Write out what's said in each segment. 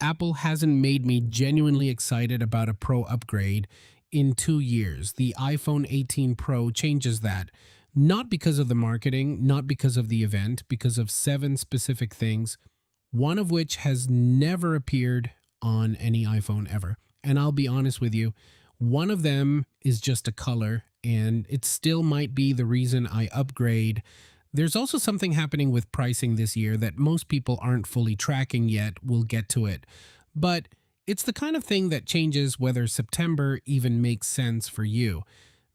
Apple hasn't made me genuinely excited about a Pro upgrade in 2 years. The iPhone 18 Pro changes that. Not because of the marketing, not because of the event, because of seven specific things, one of which has never appeared on any iPhone ever. And I'll be honest with you, one of them is just a color, and it still might be the reason I upgrade. There's also something happening with pricing this year that most people aren't fully tracking yet. We'll get to it. But it's the kind of thing that changes whether September even makes sense for you.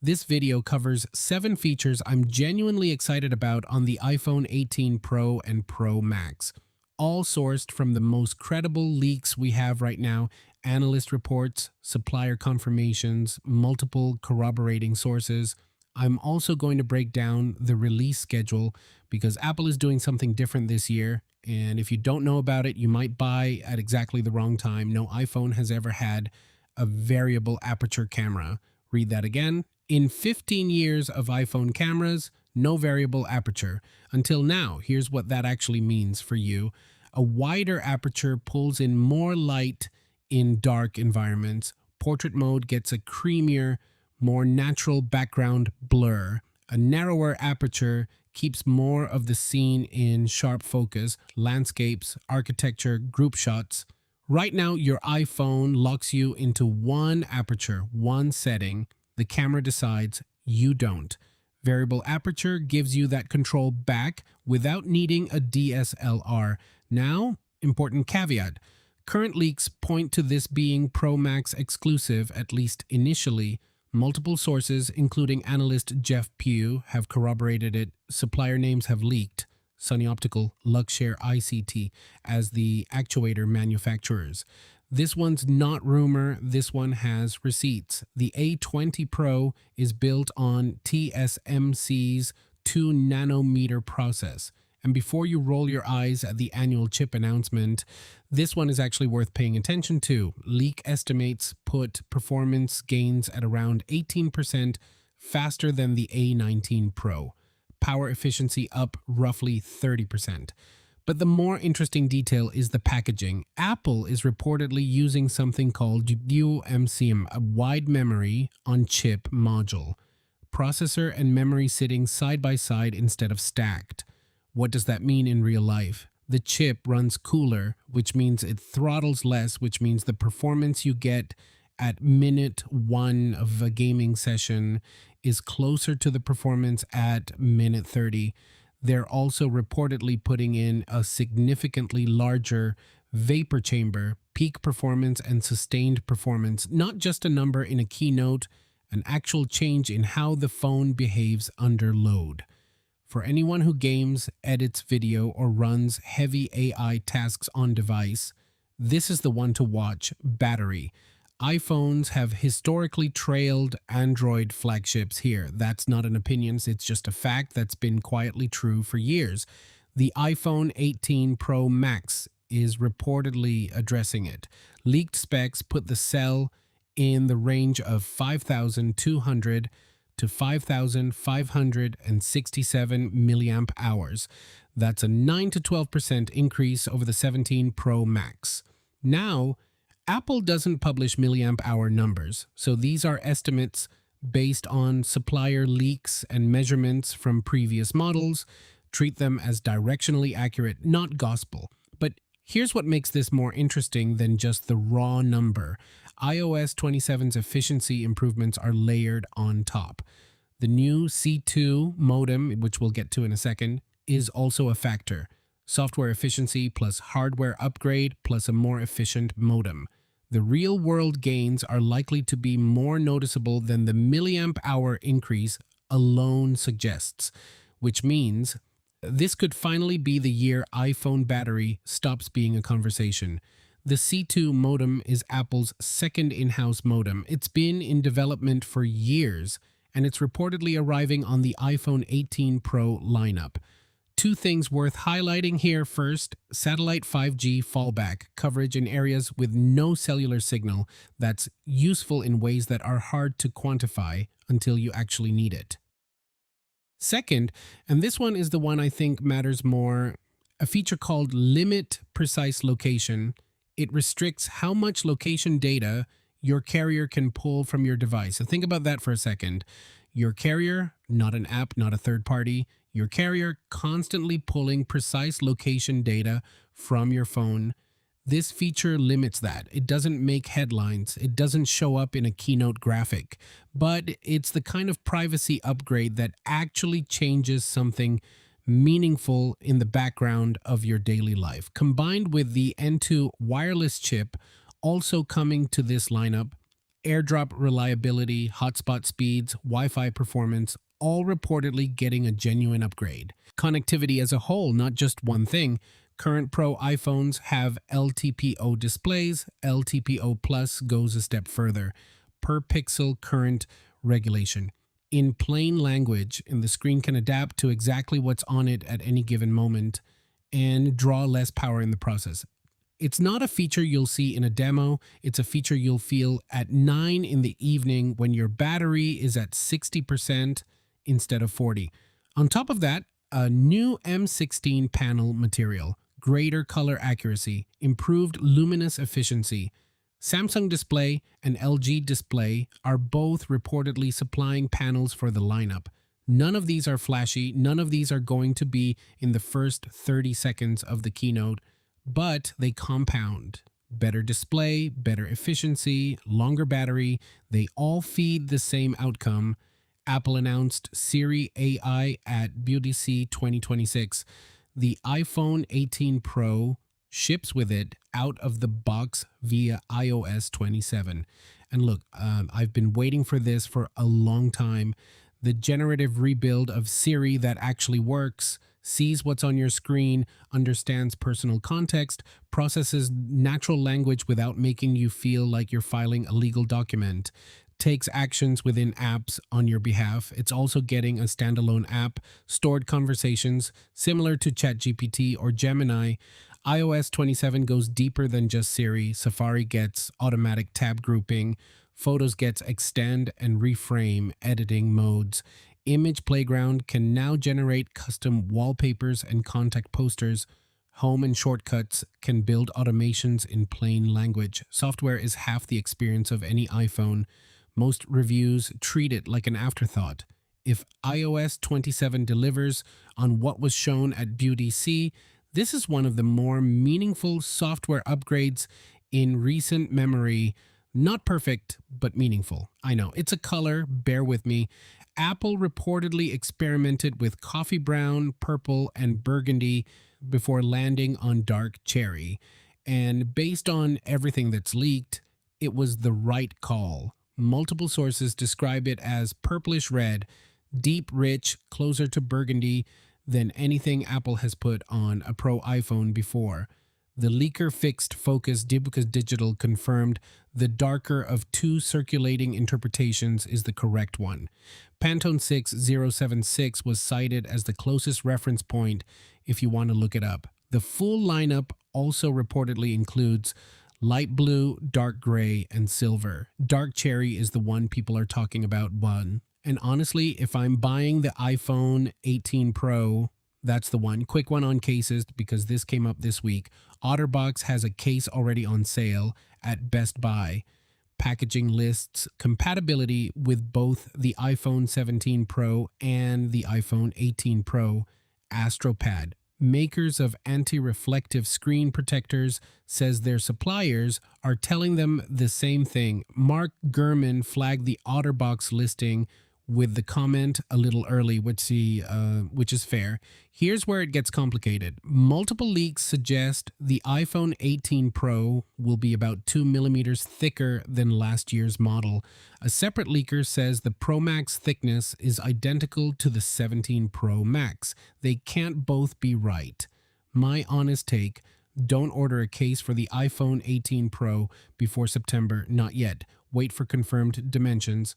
This video covers 7 features I'm genuinely excited about on the iPhone 18 Pro and Pro Max, all sourced from the most credible leaks we have right now, analyst reports, supplier confirmations, multiple corroborating sources. I'm also going to break down the release schedule because Apple is doing something different this year. And if you don't know about it, you might buy at exactly the wrong time. No iPhone has ever had a variable aperture camera. Read that again. In 15 years of iPhone cameras, no variable aperture. Until now, here's what that actually means for you. A wider aperture pulls in more light in dark environments. Portrait mode gets a creamier, more natural background blur. A narrower aperture keeps more of the scene in sharp focus, landscapes, architecture, group shots. Right now, your iPhone locks you into one aperture, one setting. The camera decides, you don't. Variable aperture gives you that control back without needing a DSLR. Now, important caveat. Current leaks point to this being Pro Max exclusive, at least initially. Multiple sources, including analyst Jeff Pugh, have corroborated it. Supplier names have leaked. Sunny Optical, Luxshare ICT as the actuator manufacturers. This one's not rumor, this one has receipts. The A20 Pro is built on TSMC's 2 nanometer process. And before you roll your eyes at the annual chip announcement, this one is actually worth paying attention to. Leak estimates put performance gains at around 18% faster than the A19 Pro. Power efficiency up roughly 30%. But the more interesting detail is the packaging. Apple is reportedly using something called UMCM, a wide memory on chip module. Processor and memory sitting side by side instead of stacked. What does that mean in real life? The chip runs cooler, which means it throttles less, which means the performance you get at minute 1 of a gaming session is closer to the performance at minute 30. They're also reportedly putting in a significantly larger vapor chamber, peak performance and sustained performance, not just a number in a keynote, an actual change in how the phone behaves under load. For anyone who games, edits video, or runs heavy AI tasks on device, this is the one to watch. Battery. iPhones have historically trailed Android flagships here. That's not an opinion, it's just a fact that's been quietly true for years. The iPhone 18 Pro Max is reportedly addressing it. Leaked specs put the cell in the range of 5,200 to 5,567 milliamp hours. That's a 9 to 12% increase over the 17 Pro Max. Now, Apple doesn't publish milliamp hour numbers, so these are estimates based on supplier leaks and measurements from previous models. Treat them as directionally accurate, not gospel. But here's what makes this more interesting than just the raw number. iOS 27's efficiency improvements are layered on top. The new C2 modem, which we'll get to in a second, is also a factor. Software efficiency plus hardware upgrade plus a more efficient modem. The real-world gains are likely to be more noticeable than the milliamp hour increase alone suggests, which means this could finally be the year iPhone battery stops being a conversation. The C2 modem is Apple's second in-house modem. It's been in development for years, and it's reportedly arriving on the iPhone 18 Pro lineup. 2 things worth highlighting here. First, satellite 5G fallback coverage in areas with no cellular signal that's useful in ways that are hard to quantify until you actually need it. Second, and this one is the one I think matters more, a feature called Limit Precise Location It restricts how much location data your carrier can pull from your device. So think about that for a second. Your carrier, not an app, not a third party, your carrier constantly pulling precise location data from your phone. This feature limits that. It doesn't make headlines. It doesn't show up in a keynote graphic, but it's the kind of privacy upgrade that actually changes something meaningful in the background of your daily life. Combined with the N2 wireless chip also coming to this lineup, airdrop reliability, hotspot speeds, Wi Fi performance, all reportedly getting a genuine upgrade. Connectivity as a whole, not just one thing. Current Pro iPhones have LTPO displays. LTPO Plus goes a step further. Per pixel current regulation. In plain language, and the screen can adapt to exactly what's on it at any given moment and draw less power in the process. It's not a feature you'll see in a demo. It's a feature you'll feel at 9 in the evening when your battery is at 60% instead of 40. On top of that, a new M16 panel material, greater color accuracy, improved luminous efficiency. Samsung Display and LG Display are both reportedly supplying panels for the lineup. None of these are flashy. None of these are going to be in the first 30 seconds of the keynote, but they compound. Better display, better efficiency, longer battery, they all feed the same outcome. Apple announced Siri AI at BeautyC 2026. The iPhone 18 Pro ships with it out of the box via iOS 27. And look, I've been waiting for this for a long time. The generative rebuild of Siri that actually works, sees what's on your screen, understands personal context, processes natural language without making you feel like you're filing a legal document, takes actions within apps on your behalf. It's also getting a standalone app, stored conversations, similar to ChatGPT or Gemini. iOS 27 goes deeper than just Siri. Safari gets automatic tab grouping. Photos gets extend and reframe editing modes. Image Playground can now generate custom wallpapers and contact posters. Home and Shortcuts can build automations in plain language. Software is half the experience of any iPhone. Most reviews treat it like an afterthought. If iOS 27 delivers on what was shown at BeautyC, this is one of the more meaningful software upgrades in recent memory. Not perfect, but meaningful. I know, it's a color, bear with me. Apple reportedly experimented with coffee brown, purple, and burgundy before landing on dark cherry. And based on everything that's leaked, it was the right call. Multiple sources describe it as purplish red, deep, rich, closer to burgundy than anything Apple has put on a Pro iPhone before. The leaker fixed focus Dibucus Digital confirmed the darker of two circulating interpretations is the correct one. Pantone 6076 was cited as the closest reference point if you want to look it up. The full lineup also reportedly includes light blue, dark gray, and silver. Dark cherry is the one people are talking about one. And honestly, if I'm buying the iPhone 18 Pro, that's the one. Quick one on cases because this came up this week. OtterBox has a case already on sale at Best Buy. Packaging lists compatibility with both the iPhone 17 Pro and the iPhone 18 Pro AstroPad. Makers of anti-reflective screen protectors says their suppliers are telling them the same thing. Mark Gurman flagged the OtterBox listing with the comment a little early, which is fair. Here's where it gets complicated. Multiple leaks suggest the iPhone 18 Pro will be about 2 millimeters thicker than last year's model. A separate leaker says the Pro Max thickness is identical to the 17 Pro Max. They can't both be right. My honest take, don't order a case for the iPhone 18 Pro before September, not yet. Wait for confirmed dimensions.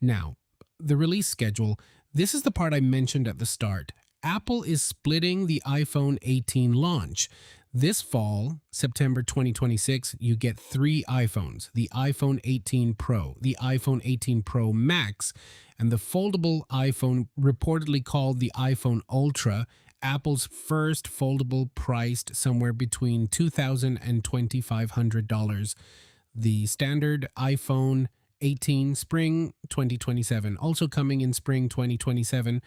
Now, the release schedule. This is the part I mentioned at the start. Apple is splitting the iPhone 18 launch. This fall, September 2026, you get 3 iPhones: the iPhone 18 Pro, the iPhone 18 Pro Max, and the foldable iPhone reportedly called the iPhone Ultra Apple's first foldable priced somewhere between $2,000 and $2,500. The standard iPhone 18 spring 2027. Also coming in spring 2027,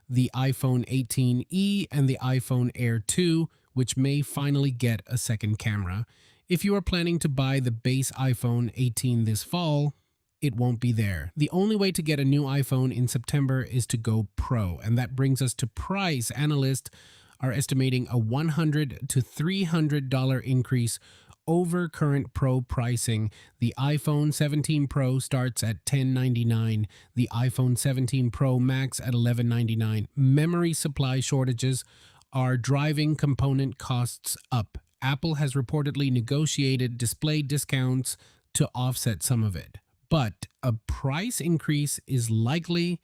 the iPhone 18e and the iPhone Air 2, which may finally get a second camera. If you are planning to buy the base iPhone 18 this fall, it won't be there. The only way to get a new iPhone in September is to go Pro, and that brings us to price. Analysts are estimating a $100 to $300 increase over current Pro pricing. The iPhone 17 Pro starts at $1099, the iPhone 17 Pro Max at $1199. Memory supply shortages are driving component costs up. Apple has reportedly negotiated display discounts to offset some of it. But a price increase is likely.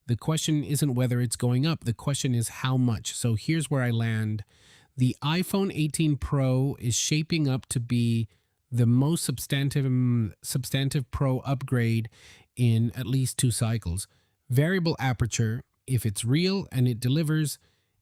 The question isn't whether it's going up. The question is how much. So here's where I land. The iPhone 18 Pro is shaping up to be the most substantive Pro upgrade in at least 2 cycles. Variable aperture, if it's real and it delivers,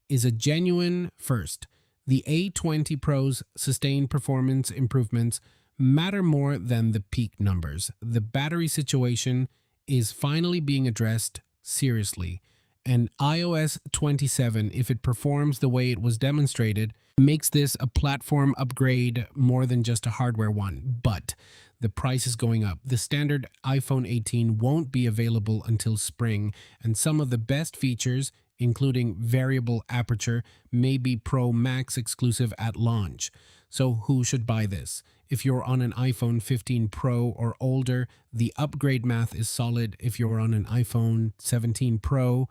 is a genuine first. The A20 Pro's sustained performance improvements matter more than the peak numbers. The battery situation is finally being addressed seriously. And iOS 27, if it performs the way it was demonstrated, makes this a platform upgrade more than just a hardware one. But the price is going up. The standard iPhone 18 won't be available until spring, and some of the best features, including variable aperture, may be Pro Max exclusive at launch. So who should buy this? If you're on an iPhone 15 Pro or older, the upgrade math is solid. If you're on an iPhone 17 Pro,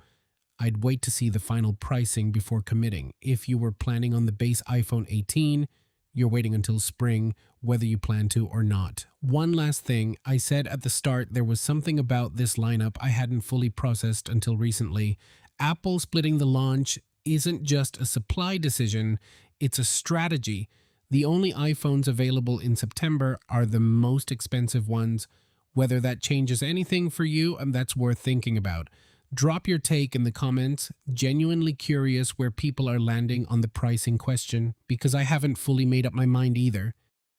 I'd wait to see the final pricing before committing. If you were planning on the base iPhone 18, you're waiting until spring, whether you plan to or not. One last thing, I said at the start there was something about this lineup I hadn't fully processed until recently. Apple splitting the launch isn't just a supply decision, it's a strategy. The only iPhones available in September are the most expensive ones. Whether that changes anything for you, that's worth thinking about. Drop your take in the comments. Genuinely curious where people are landing on the pricing question, because I haven't fully made up my mind either.